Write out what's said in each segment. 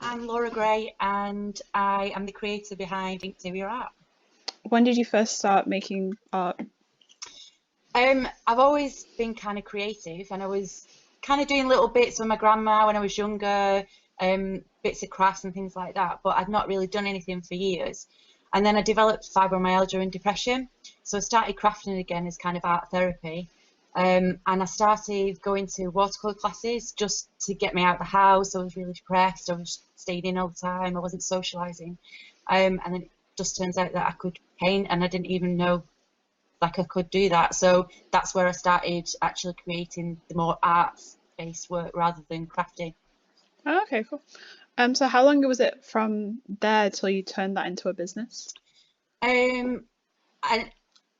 I'm Laura Gray, and I am the creator behind Inkterior Art. When did you first start making art? I've always been kind of creative, and I was kind of doing little bits with my grandma when I was younger, bits of crafts and things like that, but I'd not really done anything for years. And then I developed fibromyalgia and depression, so I started crafting again as kind of art therapy. And I started going to watercolour classes just to get me out of the house. I was really depressed. I was staying in all the time. I wasn't socialising. And then it just turns out that I could paint, and I didn't even know like I could do that. So that's where I started actually creating the more arts-based work rather than crafting. Oh, okay, cool. So how long was it from there till you turned that into a business? I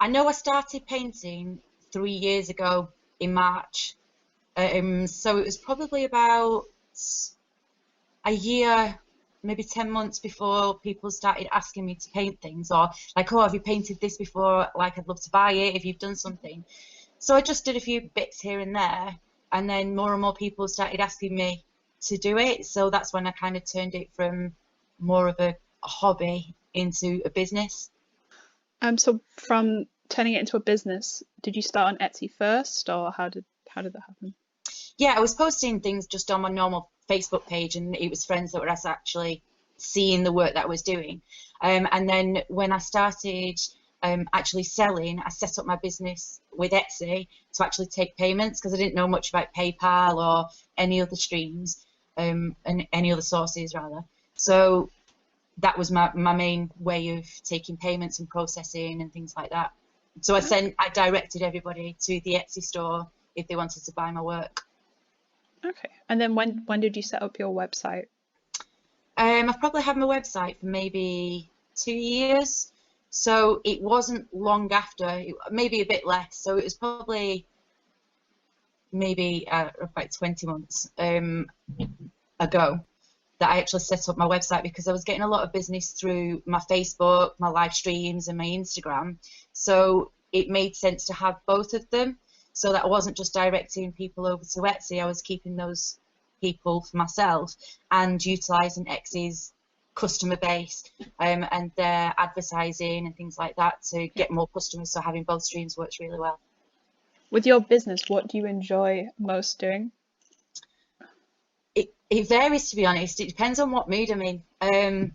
know I started painting 3 years ago in March. So it was probably about a year, maybe 10 months before people started asking me to paint things, or like, oh, have you painted this before? Like, I'd love to buy it if you've done something. So I just did a few bits here and there, and then more and more people started asking me to do it. So that's when I kind of turned it from more of a hobby into a business. So from turning it into a business, did you start on Etsy first, or how did that happen? Yeah, I was posting things just on my normal Facebook page, and it was friends that were actually seeing the work that I was doing. And then when I started actually selling, I set up my business with Etsy to actually take payments, because I didn't know much about PayPal or any other streams, and any other sources rather. So that was my main way of taking payments and processing and things like that. So I directed everybody to the Etsy store if they wanted to buy my work. Okay. And then when did you set up your website? I've probably had my website for maybe 2 years, so it wasn't long after, maybe a bit less. So it was probably maybe about 20 months ago that I actually set up my website, because I was getting a lot of business through my Facebook, my live streams, and my Instagram. So it made sense to have both of them, so that I wasn't just directing people over to Etsy. I was keeping those people for myself and utilising Etsy's customer base and their advertising and things like that to get more customers. So having both streams works really well. With your business, what do you enjoy most doing? It varies, to be honest. It depends on what mood I'm in.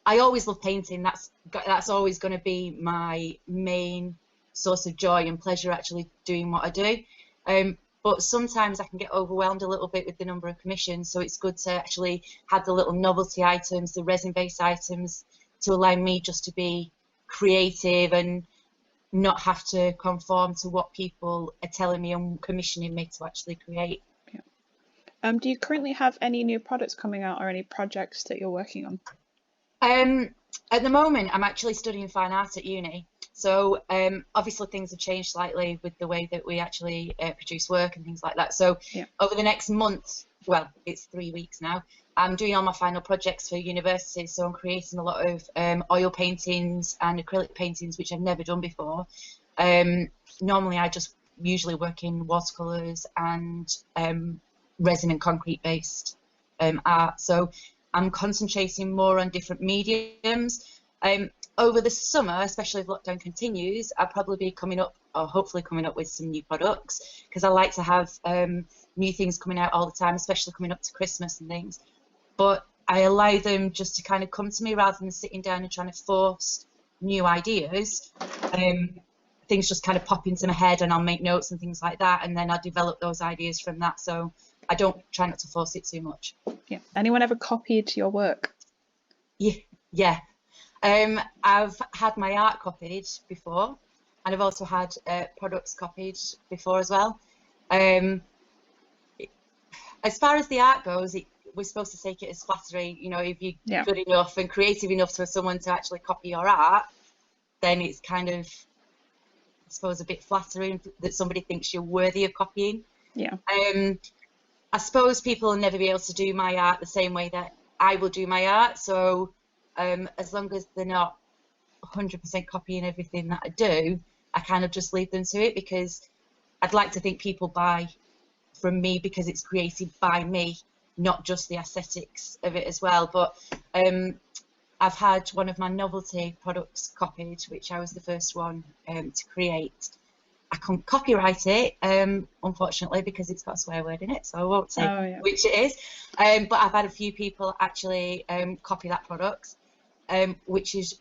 I always love painting. That's always going to be my main source of joy and pleasure, actually doing what I do. But sometimes I can get overwhelmed a little bit with the number of commissions, so it's good to actually have the little novelty items, the resin-based items, to allow me just to be creative and not have to conform to what people are telling me and commissioning me to actually create. Do you currently have any new products coming out or any projects that you're working on? At the moment, I'm actually studying fine art at uni. So obviously things have changed slightly with the way that we actually produce work and things like that. So over the next month, well, it's 3 weeks now, I'm doing all my final projects for university. So I'm creating a lot of oil paintings and acrylic paintings, which I've never done before. Normally I just usually work in watercolours and resin and concrete based art. So I'm concentrating more on different mediums. Over the summer, especially if lockdown continues, I'll probably be coming up, or hopefully coming up with some new products, because I like to have new things coming out all the time, especially coming up to Christmas and things. But I allow them just to kind of come to me rather than sitting down and trying to force new ideas. Things just kind of pop into my head, and I'll make notes and things like that, and then I'll develop those ideas from that. So I don't try not to force it too much. Yeah. Anyone ever copied your work? Yeah. I've had my art copied before, and I've also had products copied before as well. As far as the art goes, we're supposed to take it as flattery. You know, if you're good enough and creative enough for someone to actually copy your art, then it's kind of, I suppose, a bit flattering that somebody thinks you're worthy of copying. Yeah. I suppose people will never be able to do my art the same way that I will do my art. So as long as they're not 100% copying everything that I do, I kind of just leave them to it, because I'd like to think people buy from me because it's created by me not just the aesthetics of it as well. But I've had one of my novelty products copied, which I was the first one to create. I can't copyright it, unfortunately, because it's got a swear word in it, so I won't say which it is. But I've had a few people actually copy that product, which is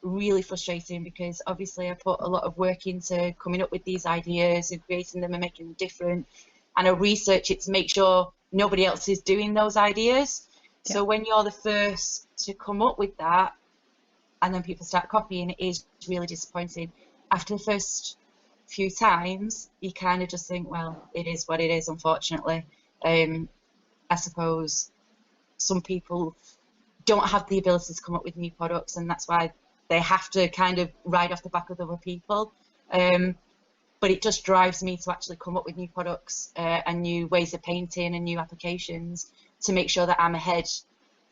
really frustrating, because obviously I put a lot of work into coming up with these ideas and creating them and making them different, and I research it to make sure nobody else is doing those ideas. Yeah. So when you're the first to come up with that and then people start copying, it is really disappointing. After the first few times, you kind of just think, well, it is what it is, unfortunately. I suppose some people don't have the ability to come up with new products, and that's why they have to kind of ride off the back of other people. But it just drives me to actually come up with new products and new ways of painting and new applications to make sure that I'm ahead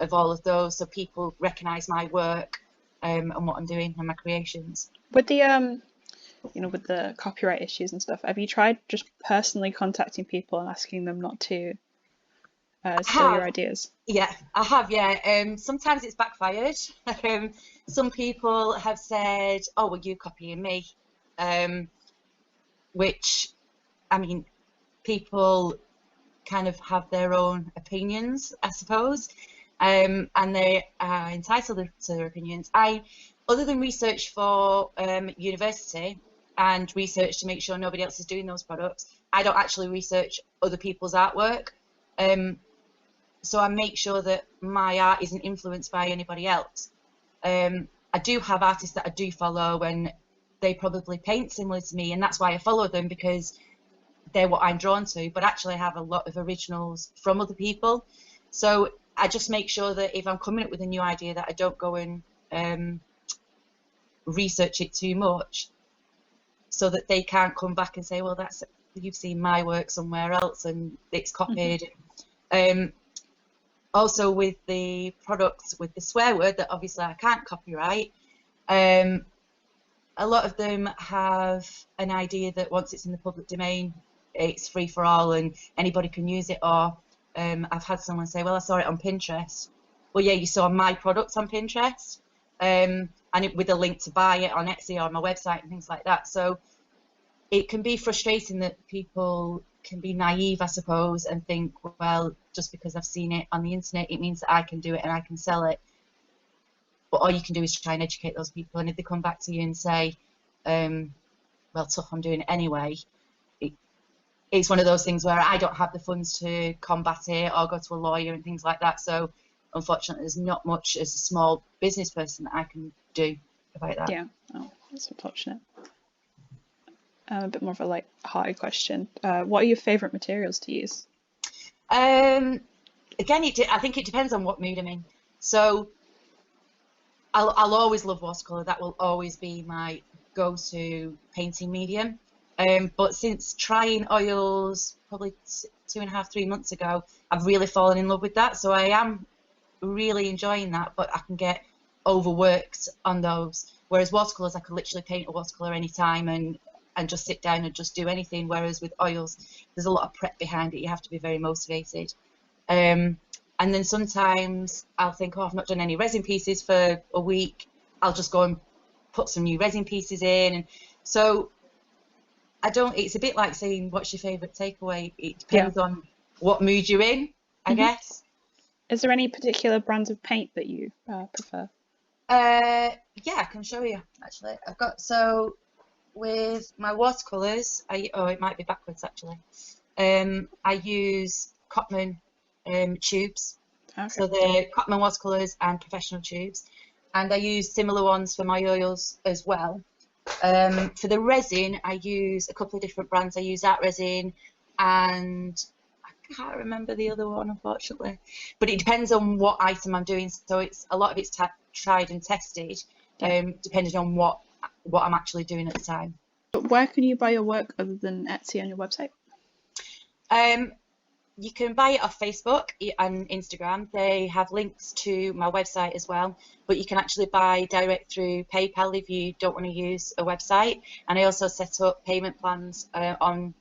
of all of those, so people recognise my work and what I'm doing and my creations. With the with the copyright issues and stuff, have you tried just personally contacting people and asking them not to steal your ideas? Yeah, I have, yeah. Sometimes it's backfired. Some people have said, oh, well, you're copying me, which, I mean, people kind of have their own opinions, I suppose, and they are entitled to their opinions. Other than research for university and research to make sure nobody else is doing those products, I don't actually research other people's artwork. So I make sure that my art isn't influenced by anybody else. I do have artists that I do follow, and they probably paint similar to me, and that's why I follow them, because they're what I'm drawn to. But actually I have a lot of originals from other people. So I just make sure that if I'm coming up with a new idea, that I don't go and research it too much, so that they can't come back and say, well, you've seen my work somewhere else and it's copied. Mm-hmm. Also with the products with the swear word that obviously I can't copyright, a lot of them have an idea that once it's in the public domain, it's free for all and anybody can use it. Or I've had someone say, well, I saw it on Pinterest. Well, yeah, you saw my products on Pinterest, and with a link to buy it on Etsy or on my website and things like that. So it can be frustrating that people can be naive, I suppose, and think, well, just because I've seen it on the internet, it means that I can do it and I can sell it. But all you can do is try and educate those people. And if they come back to you and say, well, tough, I'm doing it anyway, it's one of those things where I don't have the funds to combat it or go to a lawyer and things like that. So unfortunately, there's not much as a small business person that I can do about that. Yeah, oh, that's unfortunate. A bit more of a light-hearted question. What are your favourite materials to use? Again, I think it depends on what mood I'm in. So I'll always love watercolour. That will always be my go-to painting medium. But since trying oils probably 2.5-3 months ago, I've really fallen in love with that. So I am really enjoying that, but I can get overworked on those. Whereas watercolours, I could literally paint a watercolour anytime and just sit down and just do anything. Whereas with oils, there's a lot of prep behind it. You have to be very motivated. And then sometimes I'll think, oh, I've not done any resin pieces for a week. I'll just go and put some new resin pieces in. And so it's a bit like saying, what's your favourite takeaway? It depends on what mood you're in, I guess. Is there any particular brands of paint that you prefer? Yeah, I can show you, actually. With my watercolours, it might be backwards actually. I use Cotman tubes, okay. So they're Cotman watercolours and professional tubes, and I use similar ones for my oils as well. For the resin, I use a couple of different brands. I use Art Resin, and I can't remember the other one, unfortunately. But it depends on what item I'm doing. So a lot of it's tried and tested, depending on what I'm actually doing at the time. But where can you buy your work other than Etsy on your website? You can buy it off Facebook and Instagram. They have links to my website as well, but you can actually buy direct through PayPal if you don't want to use a website. And I also set up payment plans on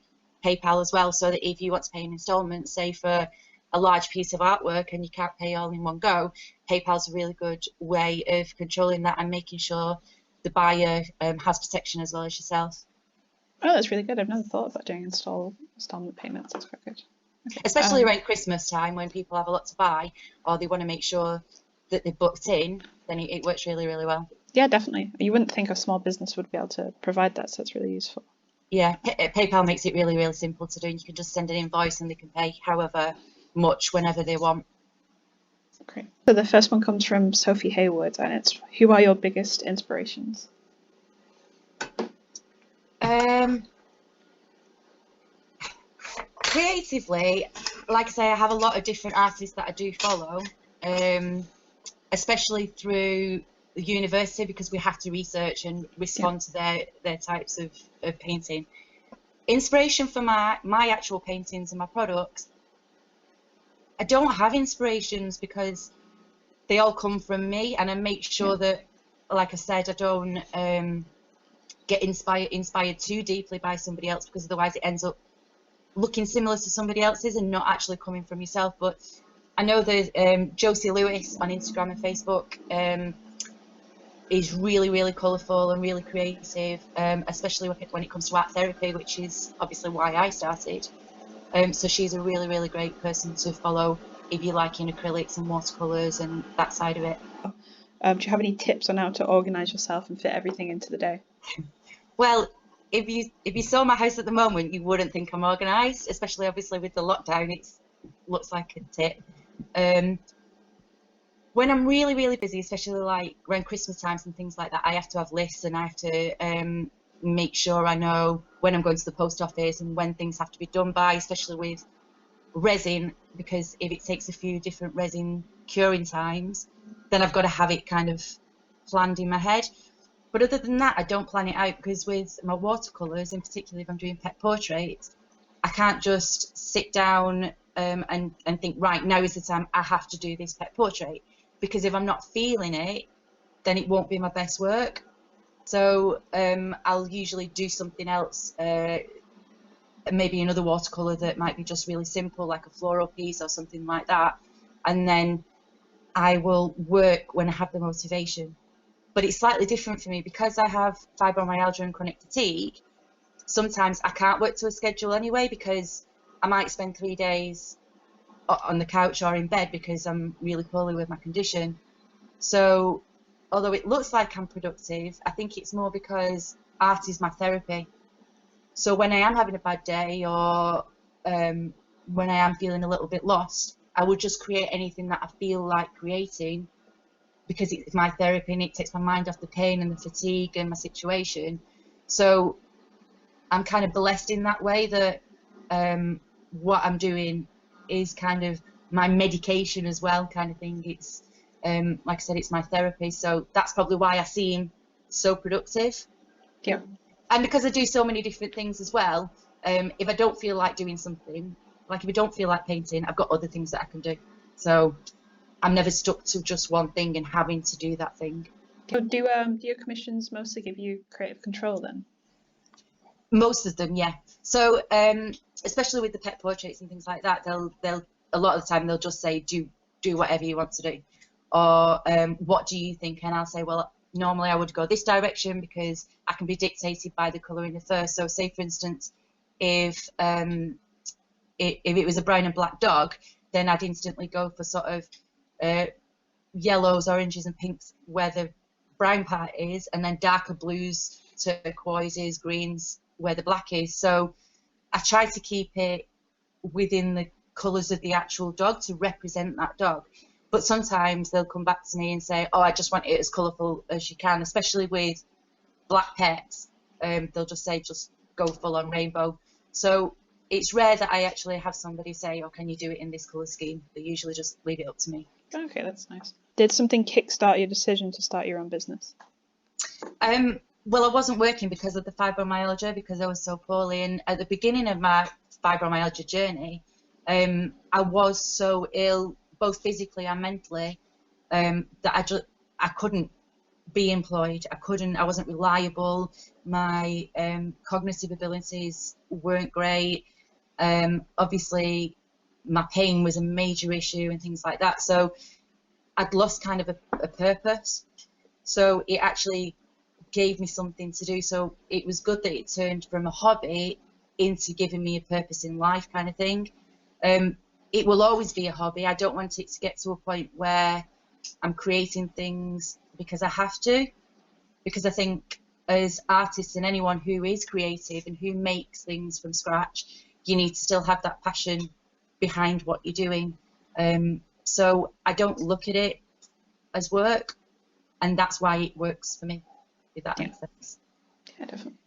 PayPal as well, so that if you want to pay in installments, say for a large piece of artwork and you can't pay all in one go, PayPal's a really good way of controlling that and making sure the buyer has protection as well as yourself. Oh, that's really good. I've never thought about doing installment payments. That's quite good. Okay. Especially around Christmas time when people have a lot to buy or they want to make sure that they're booked in, then it works really, really well. Yeah, definitely. You wouldn't think a small business would be able to provide that, so it's really useful. Yeah, PayPal makes it really, really simple to do. And you can just send an invoice and they can pay however much whenever they want. Great. So the first one comes from Sophie Haywood, and it's, who are your biggest inspirations? Creatively, like I say, I have a lot of different artists that I do follow, especially through the university, because we have to research and respond to their types of painting. Inspiration for my actual paintings and my products, I don't have inspirations because they all come from me, and I make sure that, like I said, I don't get inspired too deeply by somebody else, because otherwise it ends up looking similar to somebody else's and not actually coming from yourself. But I know that Josie Lewis on Instagram and Facebook is really, really colourful and really creative, especially when it comes to art therapy, which is obviously why I started. So she's a really, really great person to follow if you like in acrylics and watercolours and that side of it. Do you have any tips on how to organise yourself and fit everything into the day? Well, if you saw my house at the moment, you wouldn't think I'm organised, especially obviously with the lockdown. It looks like a tip. When I'm really, really busy, especially like around Christmas times and things like that, I have to have lists and I have to make sure I know when I'm going to the post office and when things have to be done by, especially with resin, because if it takes a few different resin curing times, then I've got to have it kind of planned in my head. But other than that, I don't plan it out, because with my watercolours, and particularly if I'm doing pet portraits, I can't just sit down and think, right, now is the time I have to do this pet portrait, because if I'm not feeling it, then it won't be my best work. So I'll usually do something else, maybe another watercolour that might be just really simple, like a floral piece or something like that, and then I will work when I have the motivation. But it's slightly different for me because I have fibromyalgia and chronic fatigue. Sometimes I can't work to a schedule anyway, because I might spend 3 days on the couch or in bed because I'm really poorly with my condition. So although it looks like I'm productive, I think it's more because art is my therapy. So when I am having a bad day or when I am feeling a little bit lost, I would just create anything that I feel like creating, because it's my therapy and it takes my mind off the pain and the fatigue and my situation. So I'm kind of blessed in that way that what I'm doing is kind of my medication as well, kind of thing. It's like I said, it's my therapy. So that's probably why I seem so productive. Yeah. And because I do so many different things as well, if I don't feel like doing something, like if I don't feel like painting, I've got other things that I can do. So I'm never stuck to just one thing and having to do that thing. Do your commissions mostly give you creative control then? Most of them, yeah. So especially with the pet portraits and things like that, they'll a lot of the time they'll just say do whatever you want to do, or what do you think? And I'll say, well, normally I would go this direction because I can be dictated by the colour in the first. So say for instance, if it was a brown and black dog, then I'd instantly go for sort of yellows, oranges and pinks where the brown part is, and then darker blues, turquoises, greens where the black is. So I try to keep it within the colours of the actual dog to represent that dog. But sometimes they'll come back to me and say, oh, I just want it as colourful as you can, especially with black pets. They'll just say, just go full on rainbow. So it's rare that I actually have somebody say, oh, can you do it in this colour scheme? They usually just leave it up to me. Okay, that's nice. Did something kickstart your decision to start your own business? Well, I wasn't working because of the fibromyalgia, because I was so poorly. And at the beginning of my fibromyalgia journey, I was so ill, both physically and mentally, that I couldn't be employed. I wasn't reliable. My cognitive abilities weren't great. Obviously, my pain was a major issue and things like that. So I'd lost kind of a purpose. So it actually gave me something to do. So it was good that it turned from a hobby into giving me a purpose in life, kind of thing. It will always be a hobby. I don't want it to get to a point where I'm creating things because I have to, because I think as artists and anyone who is creative and who makes things from scratch, you need to still have that passion behind what you're doing. So I don't look at it as work, and that's why it works for me, if that makes sense. Yeah, definitely.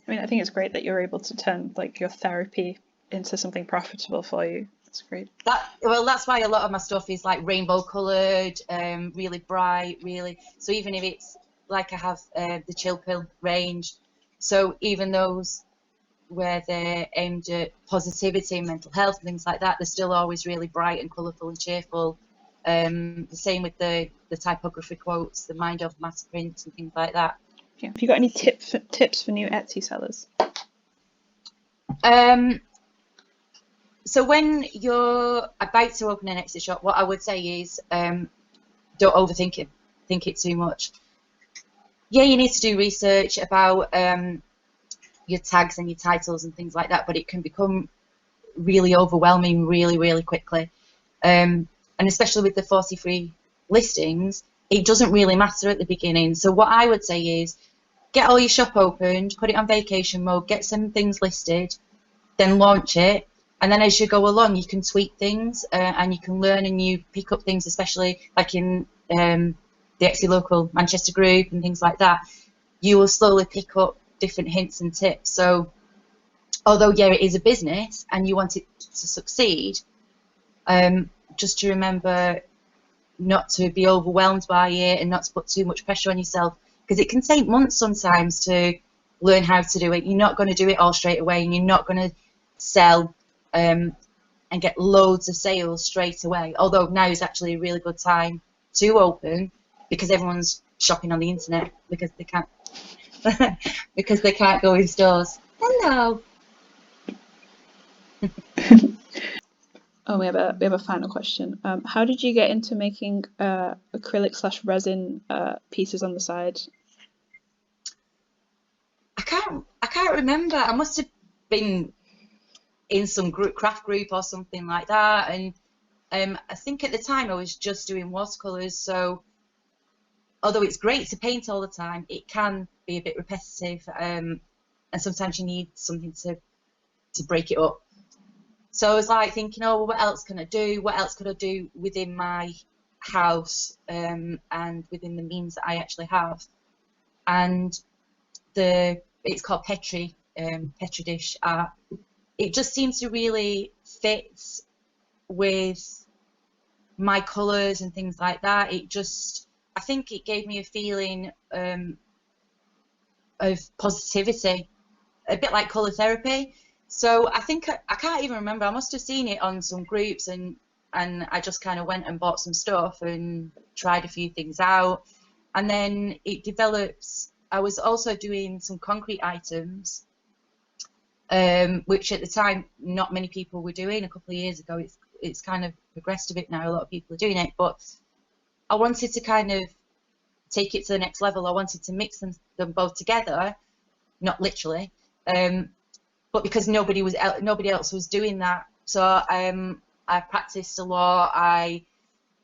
I mean, I think it's great that you're able to turn like your therapy into something profitable for you. That's great. That's why a lot of my stuff is like rainbow coloured, really bright, really. So even if it's like I have the Chill Pill range, so even those where they're aimed at positivity and mental health and things like that, they're still always really bright and colourful and cheerful. The same with the typography quotes, the mind over matter prints and things like that. Yeah. Have you got any tips for new Etsy sellers? So when you're about to open an Etsy shop, what I would say is don't overthink it. Think it too much. Yeah, you need to do research about your tags and your titles and things like that, but it can become really overwhelming really, really quickly. And especially with the 40 free listings, it doesn't really matter at the beginning. So what I would say is get all your shop opened, put it on vacation mode, get some things listed, then launch it. And then as you go along, you can tweak things and you can learn and you pick up things, especially like in the Etsy local Manchester group and things like that. You will slowly pick up different hints and tips. So although, yeah, it is a business and you want it to succeed, just to remember not to be overwhelmed by it and not to put too much pressure on yourself, because it can take months sometimes to learn how to do it. You're not going to do it all straight away, and you're not going to sell and get loads of sales straight away, although now is actually a really good time to open because everyone's shopping on the internet because they can't because they can't go in stores. Hello. Oh, we have a final question. How did you get into making acrylic/resin pieces on the side? I can't remember. I must have been in some craft group or something like that, and I think at the time I was just doing watercolors. So although it's great to paint all the time, it can be a bit repetitive, and sometimes you need something to break it up. So I was like thinking, oh, well, what else can I do? What else could I do within my house and within the means that I actually have? And it's called Petri dish art. It just seems to really fit with my colours and things like that. I think it gave me a feeling of positivity, a bit like colour therapy. So I think I can't even remember. I must have seen it on some groups, and I just kind of went and bought some stuff and tried a few things out, and then it develops. I was also doing some concrete items, which at the time not many people were doing. A couple of years ago, it's kind of progressed a bit now. A lot of people are doing it, but I wanted to kind of take it to the next level. I wanted to mix them both together, not literally. But because nobody else was doing that, so I practiced a lot. I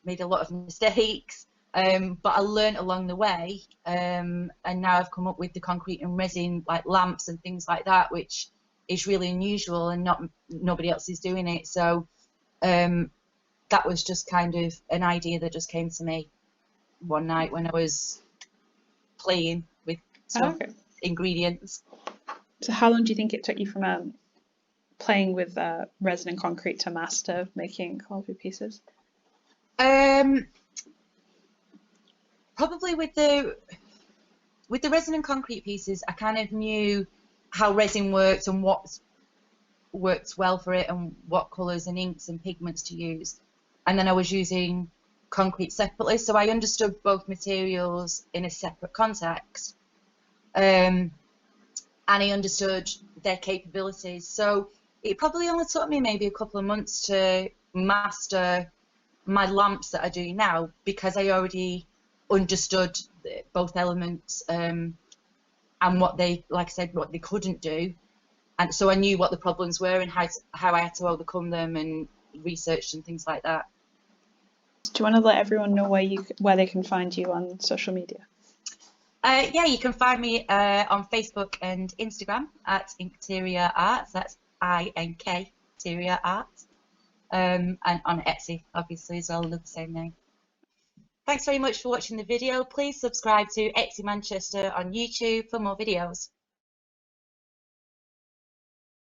made a lot of mistakes, but I learned along the way, and now I've come up with the concrete and resin like lamps and things like that, which is really unusual and nobody else is doing it. So that was just kind of an idea that just came to me one night when I was playing with some ingredients. So how long do you think it took you from playing with resin and concrete to master making all of your pieces? Probably with the resin and concrete pieces, I kind of knew how resin worked and what worked well for it and what colours and inks and pigments to use. And then I was using concrete separately, so I understood both materials in a separate context. And I understood their capabilities. So it probably only took me maybe a couple of months to master my lamps that I do now, because I already understood both elements, and what they, like I said, what they couldn't do, and so I knew what the problems were and how I had to overcome them, and researched and things like that. Do you want to let everyone know where they can find you on social media? Yeah, you can find me on Facebook and Instagram at Inkterior Art. That's INK, Interior Art. And on Etsy, obviously, as well, under the same name. Thanks very much for watching the video. Please subscribe to EtsyMCR on YouTube for more videos.